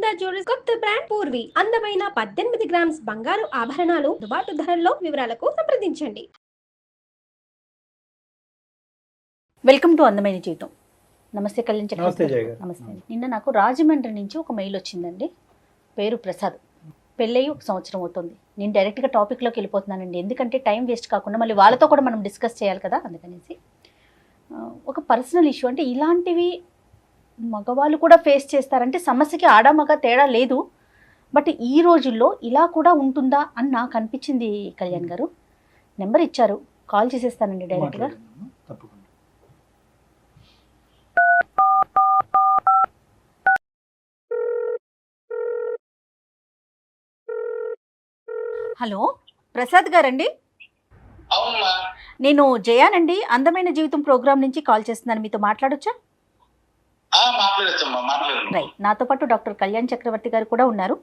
Sunitha jewellers కొత్త brand Purvi అందమైన 18 grams బంగారు ఆభరణాలు దుబాటు ధరల్లో. వివరాలకు సంప్రదించండి. వెల్కమ్ టు అందమైన జీవితం. నమస్తే కళ్యాణ్ నమస్తే చక్రవర్తి. జయ గారు. నమస్తే. నిన్న నాకు రాజమండ్రి నుంచి ఒక మెయిల్ వచ్చిందండి. పేరు ప్రసాద్. పెళ్ళయి 1 సంవత్సరం అవుతుంది. నేను డైరెక్ట్గా టాపిక్లోకి వెళ్ళిపోతున్నానండి, ఎందుకంటే టైం వేస్ట్ కాకుండా మళ్ళీ వాళ్ళతో కూడా మనం డిస్కస్ చేయాలి కదా, అందుకనేసి. ఒక పర్సనల్ ఇష్యూ, అంటే ఇలాంటివి మగవాళ్ళు కూడా ఫేస్ చేస్తారంటే సమస్యకి ఆడ మగ తేడా లేదు, బట్ ఈ రోజుల్లో ఇలా కూడా ఉంటుందా అని నాకు అనిపించింది. కళ్యాణ్ గారు నెంబర్ ఇచ్చారు, కాల్ చేసేస్తానండి డైరెక్ట్గా. తప్పకుండా. హలో, ప్రసాద్ గారండి? అవునమ్మా. నేను జయానండి, అందమైన జీవితం ప్రోగ్రామ్ నుంచి కాల్ చేస్తున్నాను. మీతో మాట్లాడొచ్చా? మాట్లాడచ్చమ్మా, మాట్లాడు. రైట్. నాతో పాటు డాక్టర్ కళ్యాణ్ చక్రవర్తి గారు కూడా ఉన్నారు.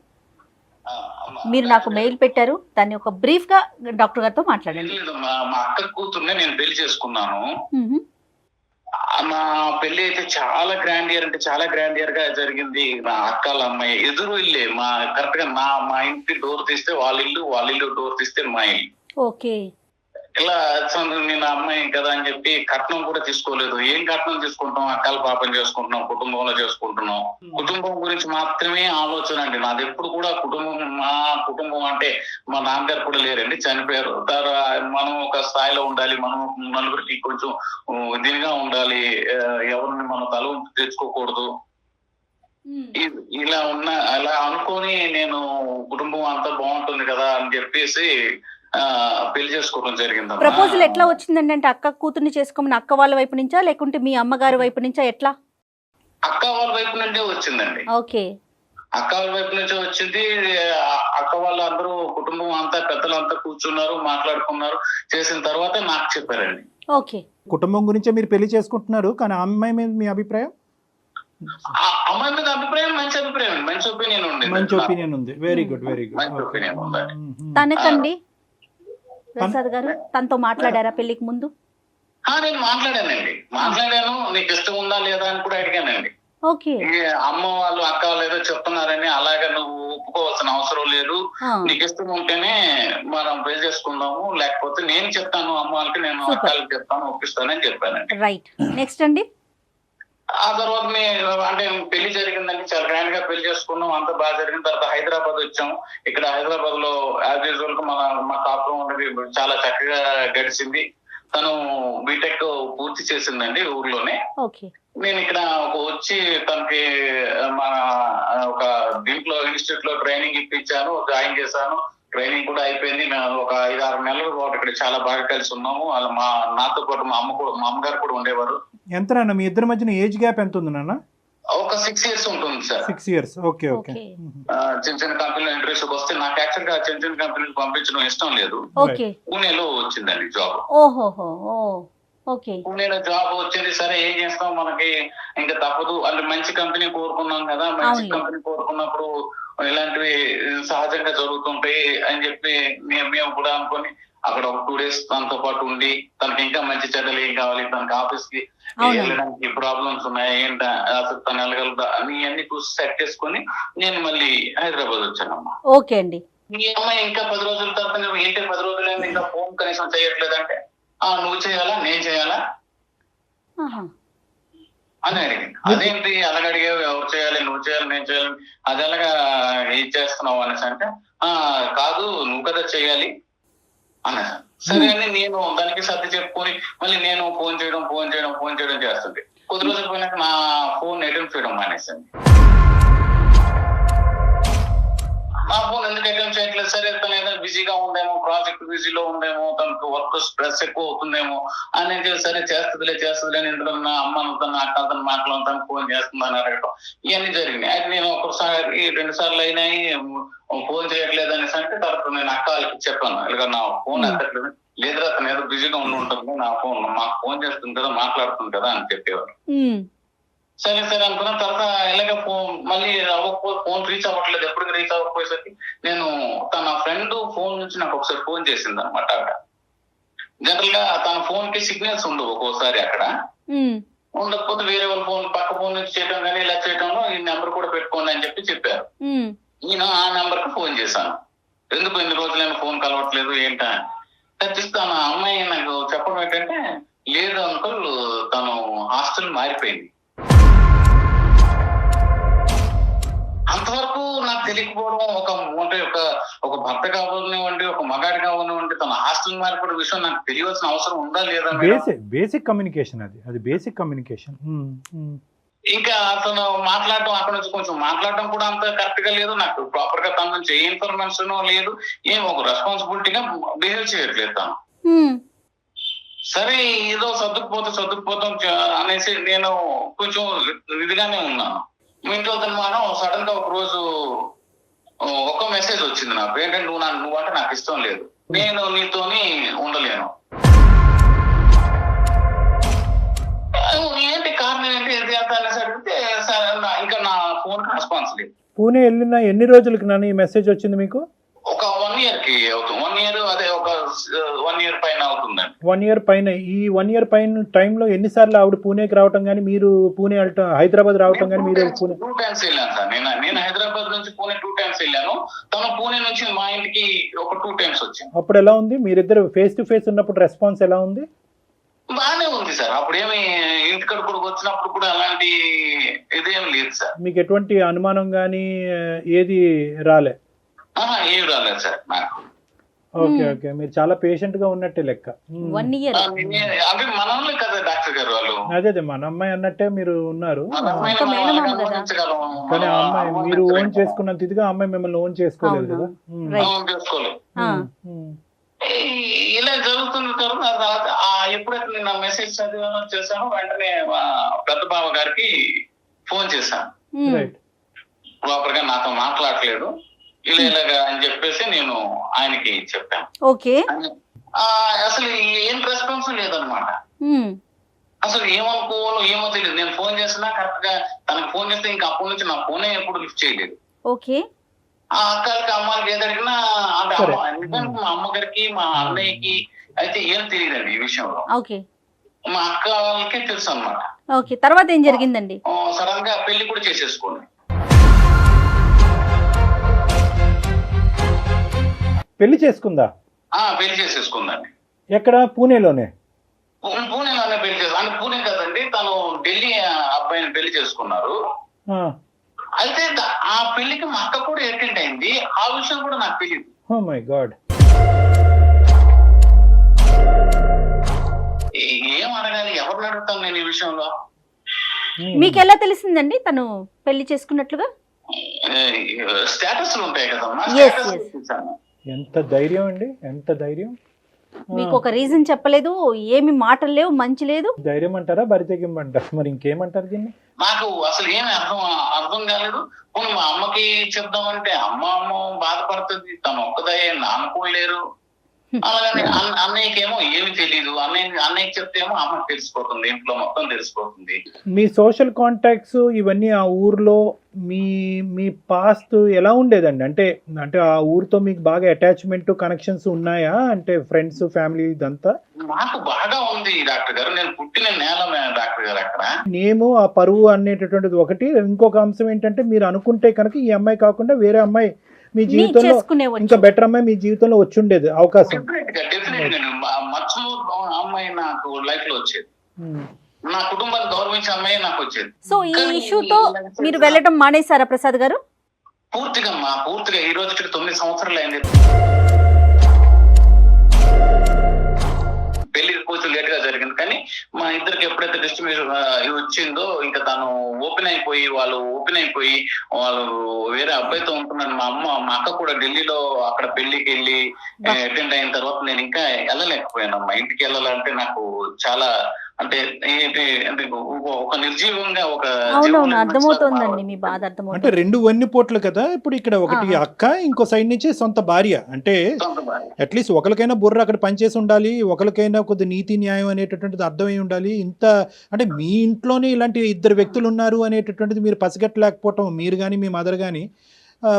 అమ్మా, మీరు నాకు మెయిల్ పెట్టారు, దాన్ని ఒక బ్రీఫ్గా డాక్టర్ గారితో మాట్లాడండి. లేదమ్మా, మా అక్క కూతుర్నే నేను పెళ్లి చేసుకున్నాను. మ్మ్. మా పెళ్లి అయితే చాలా గ్రాండ్ ఇయర్, అంటే చాలా గ్రాండ్ ఇయర్ గా జరిగింది. మా అక్కల అమ్మాయి ఎదురు ఇల్లే, మా కరెక్ట్ గా మా ఇంటి డోర్ తీస్తే వాళ్ళ ఇల్లు డోర్ తీస్తే మా ఇల్లు. ఓకే. ఇలా నేను అమ్మాయి కదా అని చెప్పి కట్నం కూడా తీసుకోలేదు. ఏం కట్నం తీసుకుంటాం, అక్కల పాపం చేసుకుంటున్నాం, కుటుంబంలో చేసుకుంటున్నాం. కుటుంబం గురించి మాత్రమే ఆలోచన అండి నాది ఎప్పుడు కూడా. మా కుటుంబం అంటే మా నాన్నగారు కూడా లేరండి, చనిపోయారు. మనం ఒక స్థాయిలో ఉండాలి, మనం నలుగురికి కొంచెం దీనిగా ఉండాలి, ఎవరిని మనం తల ఉంచి తెచ్చుకోకూడదు. ఇలా అలా అనుకొని నేను కుటుంబం అంతా బాగుంటుంది కదా అని చెప్పేసి పెళ్లి చేసుకోవడం జరిగింది. ప్రపోజల్ ఎట్లా వచ్చిందండి? అంటే అక్క కూతుర్ని చేసుకోమని అక్క వాళ్ళ వైపు నుంచా, లేకుంటే మీ అమ్మగారి వైపు నుంచా, ఎట్లా? అక్క వాళ్ళ వైపు నుంచే వచ్చిందండి. ఓకే. అక్క వాళ్ళ వైపు నుంచే వచ్చింది. అక్క వాళ్ళందరూ కుటుంబం అంతా పెద్దలంతా కూర్చున్నారు, మాట్లాడుకున్నారు. చేసిన తర్వాత నాకు చెప్పారండి. ఓకే. కుటుంబం గురించే మీరు పెళ్లి చేసుకుంటున్నారు, కానీ ఆ అమ్మాయి మీద మీ అభిప్రాయం? అమ్మాయి మీద అభిప్రాయం మంచి అభిప్రాయం, మంచి ఒపీనియన్ ఉంది. మంచి ఒపీనియన్ ఉంది. Very good, very good. మంచి ఒపీనియన్ ఉందండి. తనకండి ప్రసాద్ గారు తనతో మాట్లాడారా పెళ్లికి ముందు? నేను మాట్లాడాను. నీకు ఇష్టం ఉందా లేదా అని కూడా అడిగానండి. ఓకే. అమ్మ వాళ్ళు అక్క వాళ్ళు ఏదో చెప్తున్నారని అలాగే నువ్వు ఒప్పుకోవాల్సిన అవసరం లేదు. నీకు ఇష్టం ఉంటేనే మనం పెళ్లి చేసుకుందాము, లేకపోతే నేను చెప్తాను అమ్మ వాళ్ళకి, నేను అక్కలకి చెప్తాను, ఒప్పిస్తానని చెప్పానండి. రైట్. నెక్స్ట్ అండి? ఆ తర్వాత అంటే పెళ్లి జరిగిందండి, చాలా గ్రాండ్ గా పెళ్లి చేసుకున్నాం, అంత బాగా జరిగిన తర్వాత హైదరాబాద్ వచ్చాం. ఇక్కడ హైదరాబాద్ లో యాజ్ యూజువల్ గా మా కాపురం అనేది చాలా చక్కగా గడిచింది. తను బీటెక్ పూర్తి చేసిందండి ఊర్లోనే. నేను ఇక్కడ వచ్చి తనకి మన ఒక దీంట్లో ఇన్స్టిట్యూట్ లో ట్రైనింగ్ ఇప్పించాను, జాయిన్ చేశాను. ట్రైనింగ్ కూడా అయిపోయింది. మేము ఒక 5-6 నెలల పాటు ఇక్కడ చాలా బాగా కలిసి ఉన్నాము. వాళ్ళు నాతో పాటు మా అమ్మగారు కూడా ఉండేవారు. ఎంత నాన్న మీ ఇద్దరి మధ్యన ఏజ్ గ్యాప్ ఎంత ఉంది నాన్న? ఒక 6 years ఉంటుంది సార్. 6 years. Okay, okay. చిన్న చిన్న కంపెనీలో ఇంటర్వ్యూస్ వస్తే నాకు యాక్చువల్ గా చిన్న చిన్న కంపెనీలు పంపించడం ఇష్టం లేదు. పూణేలో వచ్చిందండి జాబ్. పూణేలో జాబ్ వచ్చింది. సరే ఏం చేస్తాం, మనకి ఇంకా తప్పదు. అంటే మంచి కంపెనీ కోరుకున్నాం కదా, మంచి కంపెనీ కోరుకున్నప్పుడు ఇలాంటివి సహజంగా జరుగుతుంటాయి అని చెప్పి మేము కూడా అనుకొని అక్కడ ఒక 2 days తనతో పాటు ఉండి, తనకి ఇంకా మంచి చెడ్డలు ఏం కావాలి, తనకి ఆఫీస్ కి వెళ్ళడానికి ప్రాబ్లమ్స్ ఉన్నాయి ఏంట, అసలు తను వెళ్ళగలదా అని అన్ని చూసి సెట్ చేసుకుని నేను మళ్ళీ హైదరాబాద్ వచ్చానమ్మా. ఓకే అండి. ఈ అమ్మాయి ఇంకా 10 రోజుల తర్వాత ఏంటి 10 రోజులైంది ఇంకా ఫోన్ కనీసం చేయట్లేదంటే, నువ్వు చేయాలా నేను చేయాలా అని అడిగింది. అదేంటి అలాగ అడిగావు, ఎవరు చేయాలి, నువ్వు చేయాలి నేను చేయాలి, అది ఎలాగా ఏం చేస్తున్నావు అనేసి అంటే, కాదు నువ్వు కదా చేయాలి అన్నా. సరే అని నేను దానికి సర్ది చెప్పుకొని మళ్ళీ నేను ఫోన్ చేయడం చేస్తుంది. కొద్ది రోజులు పోయినాక నా ఫోన్ అటెంప్ట్ చేయడం మానేసింది. నా ఫోన్ ఎందుకు అటెంప్ట్ చేయట్లేదు? సరే తను ఏదైనా బిజీగా ఉందేమో, ప్రాజెక్ట్ బిజీలో ఉందేమో, తనకు వర్క్ స్ట్రెస్ ఎక్కువ అవుతుందేమో అని సరే చేస్తుందిలే అని ఇందులో నా అమ్మను తన అక్కలతో మాట్లాడుతాను, ఫోన్ చేస్తుందని అడగటం ఇవన్నీ జరిగినాయి. అయితే నేను ఒకసారి 2 సార్లు అయినాయి ఫోన్ చేయట్లేదు అనేసి అంటే, తర్వాత నేను అక్క వాళ్ళకి చెప్పాను, ఇలాగ నా ఫోన్ ఎత్తట్లేదు. లేదురా తను ఏదో బిజీగా ఉంటుంది, నా ఫోన్ మాకు ఫోన్ చేస్తుంది కదా, మాట్లాడుతుంది కదా అని చెప్పేవారు. సరే అనుకున్న తర్వాత ఇలాగ మళ్ళీ ఫోన్ రీచ్ అవ్వట్లేదు. ఎప్పటికి రీచ్ అవ్వకపోయేసరికి నేను తన ఫ్రెండ్ ఫోన్ నుంచి నాకు ఒకసారి ఫోన్ చేసింది అనమాట. ఆవిడ జనరల్ గా తన ఫోన్ కి సిగ్నల్స్ ఉండవు ఒక్కోసారి అక్కడ. ఉండకపోతే వేరే వాళ్ళ ఫోన్ పక్క ఫోన్ నుంచి చేయడం కానీ ఇలా చేయడంలో ఈ నెంబర్ కూడా పెట్టుకోండి అని చెప్పారు. నేను ఆ నెంబర్ కి ఫోన్ చేశాను. ఎందుకు ఎన్ని రోజులైనా ఫోన్ కలవట్లేదు ఏంటా ఖచ్చితంగా ఆ అమ్మాయి నాకు చెప్పడం ఏంటంటే, లేదు అంకుల్ తను హాస్టల్ మారిపోయింది. అంతవరకు నాకు తెలియకపోవడం, ఒక భర్త కావాలనివ్వండి, ఒక మగాడి కావాలనివ్వండి, తన హాస్టల్ మారిపోయిన విషయం నాకు తెలియాల్సిన అవసరం ఉందా లేదా? బేసిక్ కమ్యూనికేషన్ అది బేసిక్ కమ్యూనికేషన్. ఇంకా అతను మాట్లాడటం అక్కడ నుంచి కొంచెం మాట్లాడటం కూడా అంత కరెక్ట్ గా లేదు. నాకు ప్రాపర్ గా తన నుంచి ఏ ఇన్ఫర్మేషన్ లేదు, ఏం ఒక రెస్పాన్సిబిలిటీగా బిహేవ్ చేయట్లేదు తను. సరే ఏదో సర్దుకుపోతాం అనేసి నేను కొంచెం ఇదిగానే ఉన్నాను. మీ ఇంట్లో మనం సడన్ గా ఒక రోజు ఒక మెసేజ్ వచ్చింది నాకు, ఏంటంటే నువ్వు అంటే నాకు ఇష్టం లేదు, నేను నీతోని ఉండలేను. ఏంటి కారణం ఏంటి ఇది అంత అనేసి అడిగితే సరే ఇంకా నా ఫోన్ కి రెస్పాన్స్ లేదు. పూణే వెళ్ళిన ఎన్ని రోజులకి నాన్న ఈ మెసేజ్ వచ్చింది మీకు? ఒక 1 year కి అవుతుంది. 1 year అదే ఒక 1 year పైన అవుతుందండి. 1 year పైన. ఈ 1 year పైన టైంలో ఎన్నిసార్లు ఆవిడ పూణేకి రావటం కానీ, మీరు పూణే వెళ్ళటం, హైదరాబాద్ రావటం కానీ? మీరు పూణే 2 times వెళ్ళాను సార్. నేను హైదరాబాద్ నుంచి పూణే 2 times వెళ్ళాను. తను పూణే నుంచి మా ఇంటికి ఒక 2 times వచ్చింది. అప్పుడు ఎలా ఉంది? మీరిద్దరు ఫేస్ టు ఫేస్ ఉన్నప్పుడు రెస్పాన్స్ ఎలా ఉంది? బాగానే ఉంది సార్. అప్పుడేమి ఇంటికడ కూడా వచ్చినప్పుడు కూడా అలాంటి ఇదేం లేదు సార్. మీకు ఎటువంటి అనుమానం కానీ ఏది రాలే? ఏం రాలేదు సార్ నాకు. ఓకే, మీరు చాలా పేషెంట్ గా ఉన్నట్టే లెక్క. 1 year అంటే మనోళ్ళే కదా డాక్టర్ గారు వాళ్ళు. అదే మన అమ్మాయి అన్నట్టే మీరు ఉన్నారు. కానీ ఆ అమ్మాయి మీరు ఓన్ చేసుకున్నంత ఇదిగా అమ్మాయి మిమ్మల్ని ఓన్ చేసుకోలేదు కదా. చేసుకోలేదు. ఇలా జరుగుతున్న తర్వాత ఎప్పుడైతే నేను మెసేజ్ చదివానో చేశాను, వెంటనే పెద్ద బావ గారికి ఫోన్ చేశాను. ప్రాపర్ గా నాతో మాట్లాడలేదు ఇలాగా అని చెప్పేసి నేను ఆయనకి చెప్పాను. ఓకే. అసలు ఏం రెస్పాన్స్ లేదనమాట. అసలు ఏమనుకోవాలో ఏమో తెలియదు. నేను ఫోన్ చేసినా కరెక్ట్ గా తనకు ఫోన్ చేస్తే ఇంకా అప్పటి నుంచి నా ఫోనే ఎప్పుడు లిఫ్ట్ చేయలేదు. ఓకే. ఆ అక్కలకి అమ్మాయికి ఏది అడిగినా అంటే ఎందుకంటే మా అమ్మగారికి మా అన్నయ్యకి అయితే ఏం తెలియదండి ఈ విషయంలో. ఓకే. మా అక్క వాళ్ళకే తెలుసు అనమాట. ఓకే, తర్వాత ఏం జరిగిందండి? సడన్ గా పెళ్లి కూడా చేసేసుకోండి. పెళ్లి చేసుకుందా? పెళ్లి చేసేసుకుందండి. ఎక్కడ? పూణేలోనే పెళ్లి చేసు అంటే పూణే కదండి, తను ఢిల్లీ అబ్బాయిని పెళ్లి చేసుకున్నారు. అయితే ఆ పెళ్లికి మా అక్క కూడా అటెండ్ అయింది. ఆ విషయం కూడా నాకు తెలియదు. Oh my god. ఏం అడగాలి, ఎవరిని అడుగుతాను నేను ఈ విషయంలో? మీకు ఎలా తెలిసిందండి తను పెళ్లి చేసుకున్నట్లుగా? స్టేటస్ ఉంటాయి కదమ్మా. ఎంత ధైర్యం అండి, ఎంత ధైర్యం! మీకు ఒక రీజన్ చెప్పలేదు, ఏమి మాటలు లేవు, మంచి లేదు. ధైర్యం అంటారా, బరితెగింపంటారా, మరి ఇంకేమంటారు దీన్ని? నాకు అసలు ఏమి అర్థం కాలేదు. మా అమ్మకి చెప్దామంటే అమ్మ బాధపడుతుంది, తను ఒక్కదయ్యే నాన్నకోలేరు. అలాగని అన్నయ్యకేమో ఏమి తెలియదు. అన్నయ్యకి చెప్తేమో అమ్మకి తెలిసిపోతుంది, ఇంట్లో మొత్తం తెలిసిపోతుంది. మీ సోషల్ కాంటాక్ట్స్ ఇవన్నీ ఆ ఊర్లో మీ పాస్ట్ ఎలా ఉండేదండి? అంటే ఆ ఊరితో మీకు బాగా అటాచ్మెంట్ కనెక్షన్స్ ఉన్నాయా? అంటే ఫ్రెండ్స్, ఫ్యామిలీ ఇదంతా? నాకు బాగా ఉంది డాక్టర్ గారు. నేను పుట్టిన నేల డాక్టర్ గారు అక్కడ. నేము ఆ పరువు అనేటటువంటిది ఒకటి. ఇంకొక అంశం ఏంటంటే, మీరు అనుకుంటే కనుక ఈ అమ్మాయి కాకుండా వేరే అమ్మాయి మీ జీవితంలో, ఇంకా బెటర్ అమ్మాయి మీ జీవితంలో వచ్చి ఉండేది అవకాశం. అమ్మాయి నాకు లైఫ్ లో వచ్చేది, నా కుటుంబాన్ని గౌరవించే అమ్మాయి నాకు వచ్చేది. సో ఈ ఇష్యూతో మీరు వెళ్ళడం మానేశారా ప్రసాద్ గారు? పూర్తిగా ఈ రోజుకి 9 సంవత్సరాలు అయింది. పెళ్లి కొంచెం లేట్ గా జరిగింది, కానీ మా ఇద్దరికి ఎప్పుడైతే డిస్ట్రిబ్యూషన్ వచ్చిందో ఇంకా తను ఓపెన్ అయిపోయి వాళ్ళు వేరే అబ్బాయితో ఉంటున్నాను. మా అక్క కూడా ఢిల్లీలో అక్కడ పెళ్లికి వెళ్ళి అటెండ్ అయిన తర్వాత నేను ఇంకా వెళ్ళలేకపోయాను. మా ఇంటికి వెళ్ళాలంటే నాకు చాలా అంటే ఒక నిర్జీవంగా ఒక అర్థమవుతోందండి మీ బాధ. అర్థమవుతుంది. అంటే 2 వెన్నుపోట్లు కదా ఇప్పుడు. ఇక్కడ ఒకటి అక్క, ఇంకో సైడ్ నుంచి సొంత భార్య. అంటే అట్లీస్ట్ ఒకరికైనా బుర్ర అక్కడ పనిచేసి ఉండాలి, ఒకరికైనా కొద్ది నీతి న్యాయం అనేటటువంటిది అర్థమై ఉండాలి. ఇంత అంటే మీ ఇంట్లోనే ఇలాంటి 2 వ్యక్తులు ఉన్నారు అనేటటువంటిది మీరు పసిగట్టలేకపోవటం, మీరు కానీ మీ మదర్ కానీ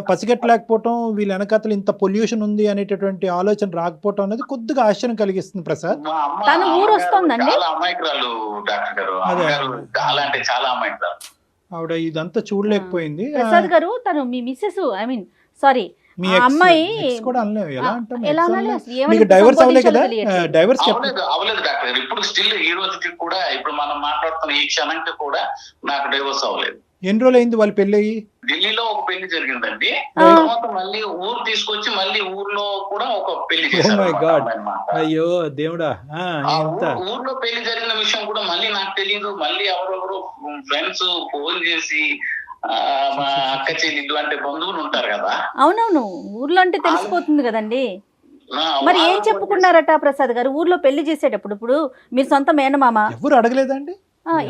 పసిగట్టలేకపోవటం, వీళ్ళ వెనకాతలు ఇంత పొల్యూషన్ ఉంది అనేటటువంటి ఆలోచన రాకపోవటం అనేది కొద్దిగా ఆశ్చర్యం కలిగిస్తుంది ప్రసాద్. మా అమ్మ తను ఊరు వస్తోందండి? చాలా అమాయకురాలు డాక్టర్ గారు. అమ్మగారు చాలా అంటే చాలా అమాయకురాలు. ఆవిడ ఇదంతా చూడలేకపోయింది. ప్రసాద్ గారు తను మీ మిస్సెస్ ఐ మీన్ సారీ మీ అమ్మాయి కూడా అనలేము, ఎలా అంటాం? ఎలా అనాలి అసలు? ఏమని మీకు డైవర్స్ అవ్వలే కదా? తెలియట్లేదు. డైవర్స్ అవ్వలేదు డాక్టర్ గారు. ఇప్పుడు స్టిల్ ఈ రోజుకి కూడా, ఇప్పుడు మనం మాట్లాడుతున్న ఈ క్షణంకి కూడా నాకు డైవర్స్ అవ్వలేదు. ఎన్ని రోజులు అయింది వాళ్ళు పెళ్ళి అయ్యి? ఢిల్లీలో ఒక పెళ్లి జరిగిందండి. తర్వాత మళ్ళీ ఊరు తీసుకొచ్చి మళ్ళీ ఊర్లో కూడా ఒక పెళ్లి చేశారు. Oh my God. అయ్యో దేవుడా. ఊర్లో పెళ్లి జరిగిన విషయం కూడా మళ్ళీ నాకు తెలియదు. మళ్ళీ ఎవరెవరు ఫ్రెండ్స్ ఫోన్ చేసి మా అక్క చెల్లెళ్ళు అంటే బంధువులు ఉంటారు కదా. అవునవును, ఊర్లో అంటే తెలిసిపోతుంది కదండి. మరి ఏం చెప్పుకున్నారట ప్రసాద్ గారు ఊర్లో పెళ్లి చేసేటప్పుడు? ఇప్పుడు మీరు సొంత మేనమామ, ఎవరు అడగలేదండి?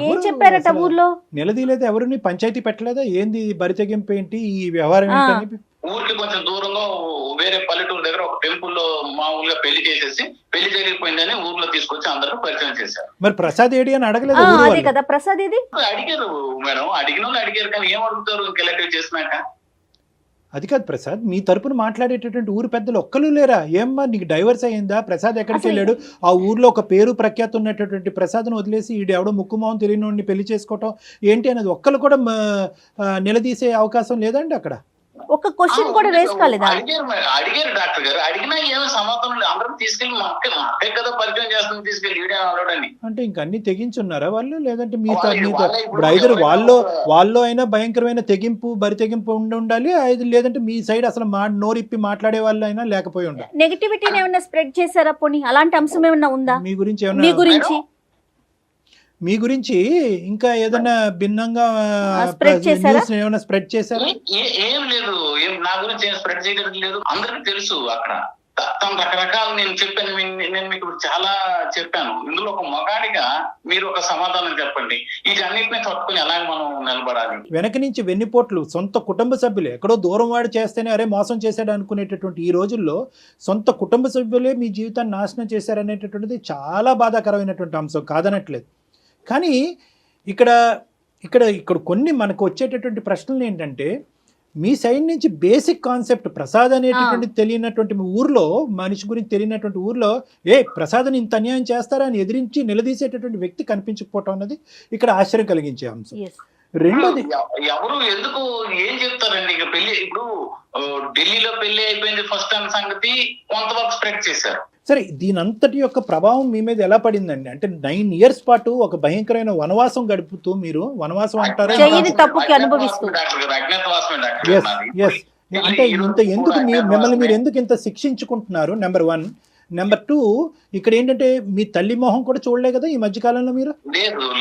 ఏం చెప్పారట ఊర్లో? నిలదీయలేదా? ఎవరిని పంచాయతీ పెట్టలేదా? ఏంది బరి తెగింపు ఏంటి, ఈ వ్యవహారం ఏంటి? ఊరికి కొంచెం దూరంగా వేరే పల్లెటూరు దగ్గర ఒక టెంపుల్ లో మామూలుగా పెళ్లి చేసేసి పెళ్లి జరిగిపోయిందని ఊర్లో తీసుకొచ్చి అందరూ పరిచయం చేశారు. మరి ప్రసాద్ ఏడి అని అడగలేదు? అదే కదా ప్రసాద్ ఇది. అడిగారు మేడం, అడిగిన వాళ్ళు అడిగారు, కానీ ఏం అడుగుతారు ఇంకెలెక్టివ్ చేసినాక? అది కాదు ప్రసాద్, మీ తరపున మాట్లాడేటటువంటి ఊరు పెద్దలు ఒక్కరు లేరా? ఏమ్మా నీకు డైవర్స్ అయ్యిందా? ప్రసాద్ ఎక్కడికి వెళ్ళాడు? ఆ ఊర్లో ఒక పేరు ప్రఖ్యాతి ఉన్నటువంటి ప్రసాద్ను వదిలేసి ఈడు ఎవడో ముక్కుమోహం తెలియని వాడిని పెళ్లి చేసుకోవటం ఏంటి అనేది ఒక్కరు కూడా నిలదీసే అవకాశం లేదండి అక్కడ? ఒక క్వశ్చన్ కూడా రేస్ కాలేదా? అడిగారు డాక్టర్ గారు, అడిగినా ఏమో సమాధానం లేదు. అందరం తీసుకెళ్లి మా అక్కే కదా పరిచయం చేస్తుంది, తీసుకెళ్లి ఈడని. అంటే ఇంక అన్ని తెగించున్నారా వాళ్ళు? లేదంటే ఇప్పుడు ఐదరు వాళ్ళు అయినా భయంకరమైన తెగింపు, బరి తెగింపు ఉండాలి, లేదంటే మీ సైడ్ అసలు నోరిప్పి మాట్లాడే వాళ్ళు అయినా లేకపోయి ఉండాలి. నెగటివిటీని ఏమైనా స్ప్రెడ్ చేశారా? పోనీ అలాంటి అంశం ఏమైనా ఉందా మీ గురించి? మీ గురించి ఇంకా ఏదైనా భిన్నంగా ఏమైనా స్ప్రెడ్ చేశారా? ఏం లేదు, నా గురించి ఏం స్ప్రెడ్ చేయడం లేదు. అందరికి తెలుసు అక్కడ తను రకరకాల నేను చెప్పాను, నేను మీకు చాలా చెప్పాను. ఇందులో ఒక మగాడిగా మీరు ఒక సమాధానం చెప్పండి, వీటన్నిటిని తట్టుకుని ఎలా మనం నిలబడాలి? వెనక నుంచి వెన్నుపోట్లు సొంత కుటుంబ సభ్యులే, ఎక్కడో దూరం వాడు చేస్తేనే అరే మోసం చేశాడు అనుకునేటటువంటి ఈ రోజుల్లో సొంత కుటుంబ సభ్యులే మీ జీవితాన్ని నాశనం చేశారనేటటువంటిది చాలా బాధాకరమైనటువంటి అంశం, కాదనట్లేదు. కానీ ఇక్కడ కొన్ని మనకు వచ్చేటటువంటి ప్రశ్నలు ఏంటంటే, మీ సైడ్ నుంచి బేసిక్ కాన్సెప్ట్ ప్రసాద్ అనేటటువంటి తెలియనటువంటి ఊర్లో, మనిషి గురించి తెలియనటువంటి ఊర్లో ప్రసాద్ని ఇంత అన్యాయం చేస్తారా అని ఎదిరించి నిలదీసేటటువంటి వ్యక్తి కనిపించకపోవటం అన్నది ఇక్కడ ఆశ్చర్యం కలిగించే అంశం. రెండోది, ఎవరు ఎందుకు ఏం చెప్తారండి? ఇక పెళ్లి ఇప్పుడు ఢిల్లీలో పెళ్లి అయిపోయింది ఫస్ట్ టైం సంగతి కొంతవరకు స్ప్రెడ్ చేశారు. సరే, దీనంతటి యొక్క ప్రభావం మీ మీద ఎలా పడిందండి? అంటే 9 years పాటు ఒక భయంకరమైన వనవాసం గడుపుతూ, మీరు వనవాసం అంటారా? అంటే ఎందుకు మిమ్మల్ని మీరు ఎందుకు ఇంత శిక్షించుకుంటున్నారు? నెంబర్ 1. నెంబర్ 2, ఇక్కడ ఏంటంటే మీ తల్లి మొహం కూడా చూడలే కదా ఈ మధ్య కాలంలో మీరు?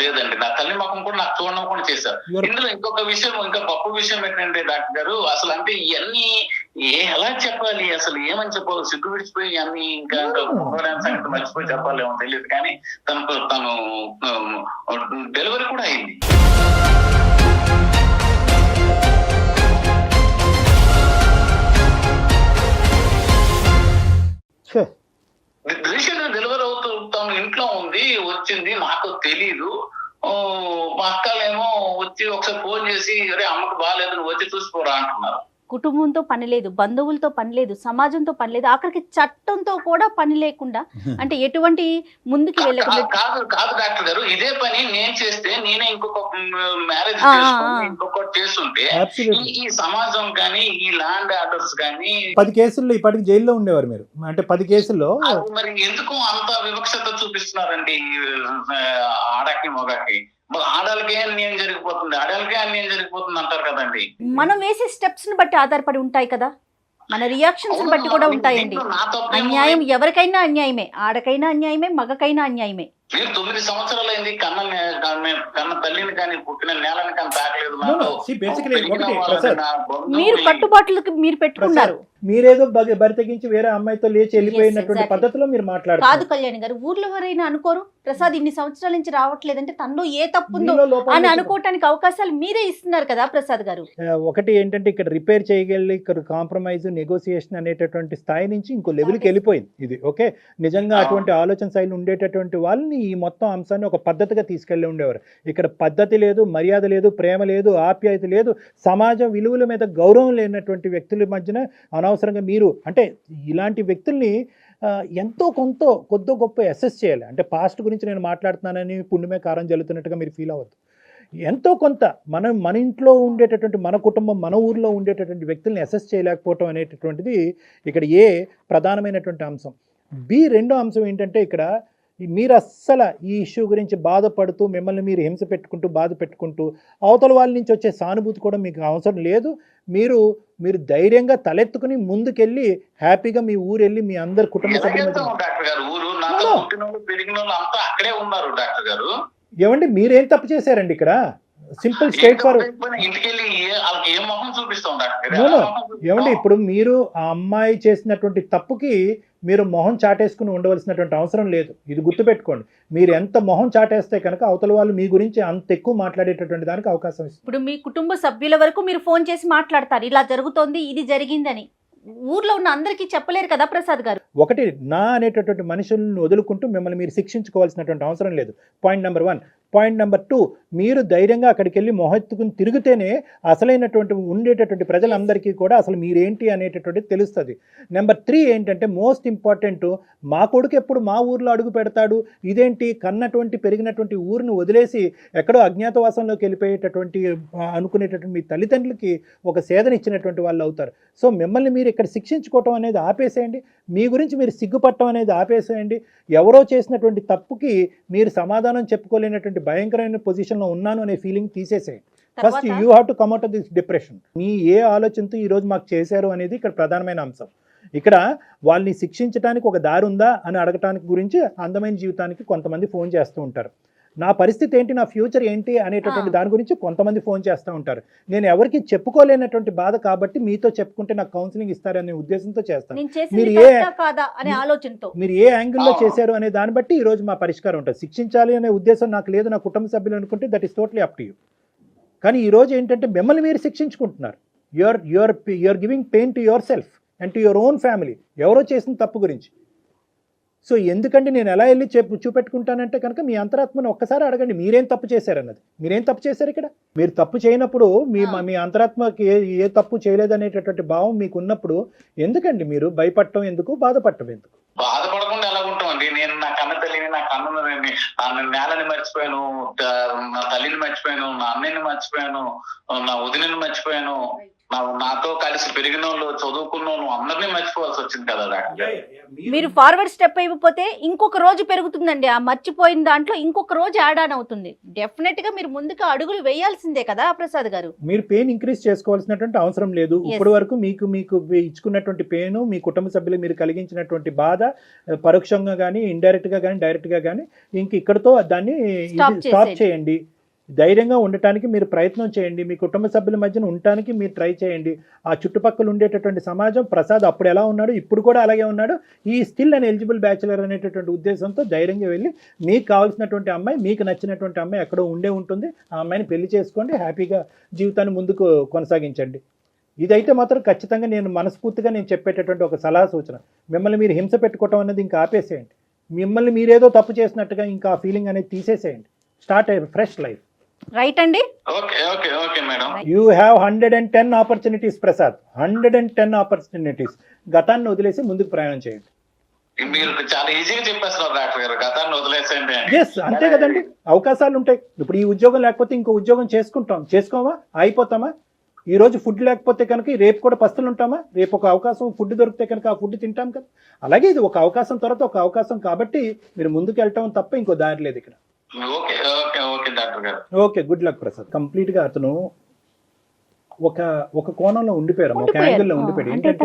లేదండి, నా తల్లి మొహం కూడా నాకు చూడడం కూడా చేశారు. ఇందులో ఇంకొక విషయం, ఇంకా గొప్ప విషయం ఏంటంటే డాక్టర్ గారు, అసలు అంటే ఇవన్నీ ఎలా చెప్పాలి, అసలు ఏమని చెప్పాలి, సిగ్గు విడిచిపోయి అన్ని ఇంకా సంగతి మర్చిపోయి చెప్పాలేమో తెలియదు. కానీ తను డెలివరీ కూడా అయింది. రీసెంట్ గా డెలివరీ అవుతూ తను ఇంట్లో ఉంది, వచ్చింది, నాకు తెలీదు. మా అక్కలేమో వచ్చి ఒకసారి ఫోన్ చేసి అరే అమ్మకు బాగాలేదు, నువ్వు వచ్చి చూసిపోరా అంటున్నారు. కుటుంబంతో పని లేదు, బంధువులతో పని లేదు, సమాజంతో పని లేదు, ఆఖరికి చట్టంతో కూడా పని లేకుండా, అంటే ఎటువంటి ముందుకు వెళ్ళకుండా. కాదు డాక్టర్ గారు, ఇదే పని నేను చేస్తే, నేనే ఇంకొక మ్యారేజ్ చేసుకుని ఇంకొకటి చేస్తుంటే ఈ సమాజం కానీ ఈ ల్యాండ్ ఆర్డర్స్ కానీ 10 కేసుల్లో ఇప్పటికి జైల్లో ఉండేవారు మీరు. అంటే 10 కేసుల్లో మరి ఎందుకు అంత వివక్షత చూపిస్తున్నారండి ఆడకి మొగకి? ఆడాలకే అన్యాయం జరిగిపోతుంది, ఆడాలకే అన్యాయం జరిగిపోతుంది అంటారు కదండి. మనం వేసే స్టెప్స్ ని బట్టి ఆధారపడి ఉంటాయి కదా, మన రియాక్షన్స్ బట్టి కూడా ఉంటాయండి. అన్యాయం ఎవరికైనా అన్యాయమే, ఆడకైనా అన్యాయమే, మగకైనా అన్యాయమే. మీరు 9 సంవత్సరాలు అయింది, కన్న తల్లిని కానీ పుట్టిన నేలని కానీ తాకలేదు. మీరు కట్టుబాట్లకి మీరు పెట్టుకున్నారు. మీరేదో బరి తెగించి వేరే అమ్మాయితో లేచి వెళ్ళిపోయినటువంటి exactly. పద్ధతిలో మీరు కాదు మాట్లాడుతున్నారు. కళ్యాణి గారు, ఊర్లో ఎవరైనా అనుకోరు ప్రసాద్ ఇన్ని సంవత్సరాల నుంచి రావట్లేదంటే తనలో ఏ తప్పు ఉందో మీలో లోపాలు అని లేవు. అనుకోవటానికి అవకాశాలు మీరే ఇస్తున్నారు కదా ప్రసాద్ గారు. ఒకటి ఏంటంటే ఇక్కడ రిపేర్ చేయగలి, ఇక్కడ కాంప్రమైజ్ నెగోసియేషన్ అనేటటువంటి స్థాయి నుంచి ఇంకో లెవెల్కి వెళ్ళిపోయింది ఇది. ఓకే, నిజంగా అటువంటి ఆలోచన శైలి ఉండేటటువంటి వాళ్ళని ఈ మొత్తం అంశాన్ని ఒక పద్ధతిగా తీసుకెళ్ళి ఉండేవారు. ఇక్కడ పద్ధతి లేదు, మర్యాద లేదు, ప్రేమ లేదు, ఆప్యాయత లేదు, సమాజం విలువల మీద గౌరవం లేనటువంటి వ్యక్తుల మధ్యన అనవసరంగా మీరు అంటే ఇలాంటి వ్యక్తుల్ని ఎంతో కొద్దో గొప్ప అసెస్ చేయాలి. అంటే పాస్ట్ గురించి నేను మాట్లాడుతున్నానని పుణ్యమే కారం జల్లుతున్నట్టుగా మీరు ఫీల్ అవ్వద్దు. ఎంతో కొంత మన ఇంట్లో ఉండేటటువంటి, మన కుటుంబం, మన ఊర్లో ఉండేటటువంటి వ్యక్తుల్ని అసెస్ చేయలేకపోవటం అనేటటువంటిది ఇక్కడ ఏ ప్రధానమైనటువంటి అంశం. రెండో అంశం ఏంటంటే ఇక్కడ మీరు అస్సలు ఈ ఇష్యూ గురించి బాధపడుతూ మిమ్మల్ని మీరు హింస పెట్టుకుంటూ బాధ పెట్టుకుంటూ అవతల వాళ్ళ నుంచి వచ్చే సానుభూతి కూడా మీకు అవసరం లేదు. మీరు ధైర్యంగా తలెత్తుకుని ముందుకెళ్ళి హ్యాపీగా మీ ఊరు వెళ్ళి మీ అందరు కుటుంబ సభ్యులు డాక్టర్ గారు ఊరు నాతో పుట్టిన వాళ్ళు పెరిగిన వాళ్ళు అంతా అక్కడే ఉన్నారు డాక్టర్ గారు. ఏమండి మీరేం తప్పు చేశారండి ఇక్కడ? Simple straight forward. ఇంటికి వెళ్ళి వాళ్ళకి ఏం మొహం చూపిస్తాం డాక్టర్ గారు? ఏమండి ఇప్పుడు మీరు ఆ అమ్మాయి చేసినటువంటి తప్పుకి మీరు మొహం చాటేసుకుని ఉండవలసినటువంటి అవసరం లేదు. ఇది గుర్తుపెట్టుకోండి. మీరు ఎంత మొహం చాటేస్తే కనుక అవతల వాళ్ళు మీ గురించి అంత ఎక్కువ మాట్లాడేటటువంటి దానికి అవకాశం ఇస్తుంది. ఇప్పుడు మీ కుటుంబ సభ్యుల వరకు మీరు ఫోన్ చేసి మాట్లాడతారు, ఇలా జరుగుతోంది, ఇది జరిగిందని. ఊర్లో ఉన్న అందరికీ చెప్పలేరు కదా ప్రసాద్ గారు. ఒకటి, నా అనేటటువంటి మనుషులను వదులుకుంటూ మిమ్మల్ని మీరు శిక్షించుకోవాల్సినటువంటి అవసరం లేదు. Point number 1. పాయింట్ నెంబర్ 2, మీరు ధైర్యంగా అక్కడికి వెళ్ళి మొహెత్తుకుని తిరిగితేనే అసలైనటువంటి ఉండేటటువంటి ప్రజలందరికీ కూడా అసలు మీరేంటి అనేటటువంటిది తెలుస్తుంది. నెంబర్ 3 ఏంటంటే మోస్ట్ ఇంపార్టెంట్, మా కొడుకు ఎప్పుడు మా ఊర్లో అడుగు పెడతాడు, ఇదేంటి కన్నటువంటి పెరిగినటువంటి ఊరిని వదిలేసి ఎక్కడో అజ్ఞాతవాసంలోకి వెళ్ళిపోయేటటువంటి అనుకునేటటువంటి మీ తల్లిదండ్రులకి ఒక సేదన ఇచ్చినటువంటి వాళ్ళు అవుతారు. సో మిమ్మల్ని మీరు ఇక్కడ శిక్షించుకోవటం అనేది ఆపేసేయండి. మీ గురించి మీరు సిగ్గుపట్టడం అనేది ఆపేసేయండి. ఎవరో చేసినటువంటి తప్పుకి మీరు సమాధానం చెప్పుకోలేనటువంటి భయంకరమైన పొజిషన్లో ఉన్నాను అనే ఫీలింగ్ తీసేసేయండి. First you have to come out of this depression. మీ ఏ ఆలోచనతో ఈరోజు మాకు చేశారు అనేది ఇక్కడ ప్రధానమైన అంశం. ఇక్కడ వాళ్ళని శిక్షించడానికి ఒక దారి ఉందా అని అడగటానికి గురించి అందమైన జీవితానికి కొంతమంది ఫోన్ చేస్తూ ఉంటారు. నా పరిస్థితి ఏంటి, నా ఫ్యూచర్ ఏంటి అనేటటువంటి దాని గురించి కొంతమంది ఫోన్ చేస్తూ ఉంటారు. నేను ఎవరికి చెప్పుకోలేనటువంటి బాధ కాబట్టి మీతో చెప్పుకుంటే నాకు కౌన్సిలింగ్ ఇస్తారనే ఉద్దేశంతో చేస్తాను. మీరు ఏ యాంగిల్లో చేశారు అనే దాన్ని బట్టి ఈ రోజు మా పరిష్కారం ఉంటుంది. శిక్షించాలి అనే ఉద్దేశం నాకు లేదు, నా కుటుంబ సభ్యులు అనుకుంటే that is totally up to you. కానీ ఈ రోజు ఏంటంటే మిమ్మల్ని మీరు శిక్షించుకుంటున్నారు. You're giving pain to yourself and to your own family, ఎవరో చేసిన తప్పు గురించి. సో ఎందుకంటే నేను ఎలా వెళ్ళి చూపెట్టుకుంటానంటే కనుక మీ అంతరాత్మను ఒక్కసారి అడగండి, మీరేం తప్పు చేశారన్నది. మీరేం తప్పు చేశారు ఇక్కడ? మీరు తప్పు చేయనప్పుడు మీ అంతరాత్మకి ఏ తప్పు చేయలేదనేటటువంటి భావం మీకు ఉన్నప్పుడు ఎందుకండి మీరు భయపడటం ఎందుకు, బాధపడటం ఎందుకు? బాధపడకుండా ఎలా ఉంటామండి? నేను నా కన్న తల్లిని, నా కన్ను నేలని మర్చిపోయాను, నా తల్లిని మర్చిపోయాను, నా అన్నయ్యని మర్చిపోయాను, నా వదినని మర్చిపోయాను, నాతో కలిసి పెరిగిన వాళ్ళు, చదువుకున్న వాళ్ళు అందరినీ మర్చిపోవాల్సి వచ్చింది కదా డాక్టర్. మీరు ఫార్వర్డ్ స్టెప్ అయిపోతే ఇంకొక రోజు పెరుగుతుందండి. ఆ మర్చిపోయిన దాంట్లో ఇంకొక రోజు యాడ్ ఆన్ అవుతుంది. డెఫినెట్ గా మీరు ముందుకు అడుగులు వేయాల్సిందే కదా ప్రసాద్ గారు. మీరు పెయిన్ ఇంక్రీజ్ చేసుకోవాల్సినటువంటి అవసరం లేదు. ఇప్పటి వరకు మీకు ఇచ్చుకున్నటువంటి పెయిన్, మీ కుటుంబ సభ్యులు మీరు కలిగించినటువంటి బాధ పరోక్షంగా కానీ, ఇండైరెక్ట్ గా కానీ, డైరెక్ట్ గా కానీ ఇంక ఇక్కడతో దాన్ని స్టాప్ చేయండి. ధైర్యంగా ఉండటానికి మీరు ప్రయత్నం చేయండి. మీ కుటుంబ సభ్యుల మధ్యన ఉండటానికి మీరు ట్రై చేయండి. ఆ చుట్టుపక్కల ఉండేటటువంటి సమాజం, ప్రసాద్ అప్పుడు ఎలా ఉన్నాడు ఇప్పుడు కూడా అలాగే ఉన్నాడు, ఈ స్టిల్ అండ్ ఎలిజిబుల్ బ్యాచులర్ అనేటటువంటి ఉద్దేశంతో ధైర్యంగా వెళ్ళి మీకు కావాల్సినటువంటి అమ్మాయి, మీకు నచ్చినటువంటి అమ్మాయి ఎక్కడో ఉండే ఉంటుంది, ఆ అమ్మాయిని పెళ్లి చేసుకోండి, హ్యాపీగా జీవితాన్ని ముందుకు కొనసాగించండి. ఇదైతే మాత్రం ఖచ్చితంగా నేను మనస్ఫూర్తిగా నేను చెప్పేటటువంటి ఒక సలహా సూచన. మిమ్మల్ని మీరు హింస పెట్టుకోవటం అనేది ఇంకా ఆపేసేయండి. మిమ్మల్ని మీరేదో తప్పు చేసినట్టుగా ఇంకా ఆ ఫీలింగ్ అనేది తీసేసేయండి. స్టార్ట్ అయ్యి ఫ్రెష్ లైఫ్. రైట్ అండి. Okay madam. You have 110 opportunities Prasad, 110 opportunities. గతాన్ని వదిలేసి ముందుకు ప్రయాణం చేయండి. మీరు చాలా ఈజీగా చెప్పేస్తున్నారు డాక్టర్ గారు, గతాన్ని వదిలేసేయండి. ఎస్, అంతే కదండి. అవకాశాలు ఉంటాయి. ఇప్పుడు ఈ ఉద్యోగం లేకపోతే ఇంకో ఉద్యోగం చేసుకోమా, అయిపోతామా? ఈ రోజు ఫుడ్ లేకపోతే కనుక రేపు కూడా పస్తులు ఉంటామా? రేపు ఒక అవకాశం ఫుడ్ దొరికితే కనుక ఆ ఫుడ్ తింటాం కదా. అలాగే ఇది ఒక అవకాశం తర్వాత ఒక అవకాశం కాబట్టి మీరు ముందుకు వెళ్ళటం తప్ప ఇంకో దారి లేదు ఇక్కడ. Okay, good luck Prasad. Complete గా అతను ఒక కోణంలో ఉండిపోయారు, ఒక యాంగిల్లో ఉండిపోయాడు. ఏంటంటే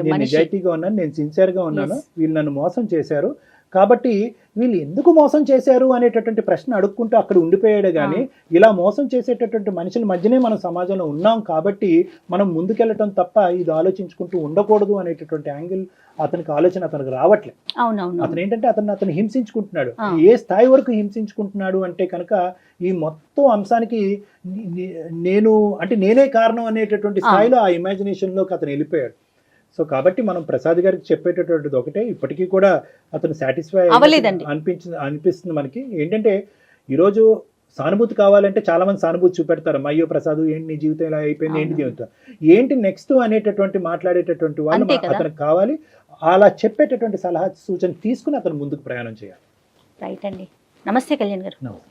నేను నిజాయితీగా ఉన్నాను, నేను సిన్సియర్ గా ఉన్నాను, వీళ్ళు నన్ను మోసం చేశారు, కాబట్టి వీళ్ళు ఎందుకు మోసం చేశారు అనేటటువంటి ప్రశ్న అడుక్కుంటూ అక్కడ ఉండిపోయాడు కానీ ఇలా మోసం చేసేటటువంటి మనుషుల మధ్యనే మనం సమాజంలో ఉన్నాం కాబట్టి మనం ముందుకెళ్ళటం తప్ప ఇది ఆలోచించుకుంటూ ఉండకూడదు అనేటటువంటి యాంగిల్ అతనికి ఆలోచన అతనికి రావట్లేదు. అవునవును. అతను ఏంటంటే అతను హింసించుకుంటున్నాడు. ఏ స్థాయి వరకు హింసించుకుంటున్నాడు అంటే కనుక ఈ మొత్తం అంశానికి నేనే కారణం అనేటటువంటి స్థాయిలో ఆ ఇమాజినేషన్ లోకి అతను వెళ్ళిపోయాడు. సో కాబట్టి మనం ప్రసాద్ గారికి చెప్పేటటువంటిది ఒకటే, ఇప్పటికీ కూడా అతను సాటిస్ఫై అనిపిస్తుంది మనకి. ఏంటంటే ఈరోజు సానుభూతి కావాలంటే చాలా మంది సానుభూతి చూపెడతారు, అయ్యో ప్రసాద్ ఏంటి నీ జీవితం ఇలా అయిపోయింది, ఏంటి జీవితం ఏంటి నెక్స్ట్ అనేటటువంటి మాట్లాడేటటువంటి వాళ్ళు అతనికి కావాలి. అలా చెప్పేటటువంటి సలహా సూచన తీసుకుని అతను ముందుకు ప్రయాణం చేయాలి. రైట్ అండి. నమస్తే కళ్యాణ్ గారు. నమస్తే.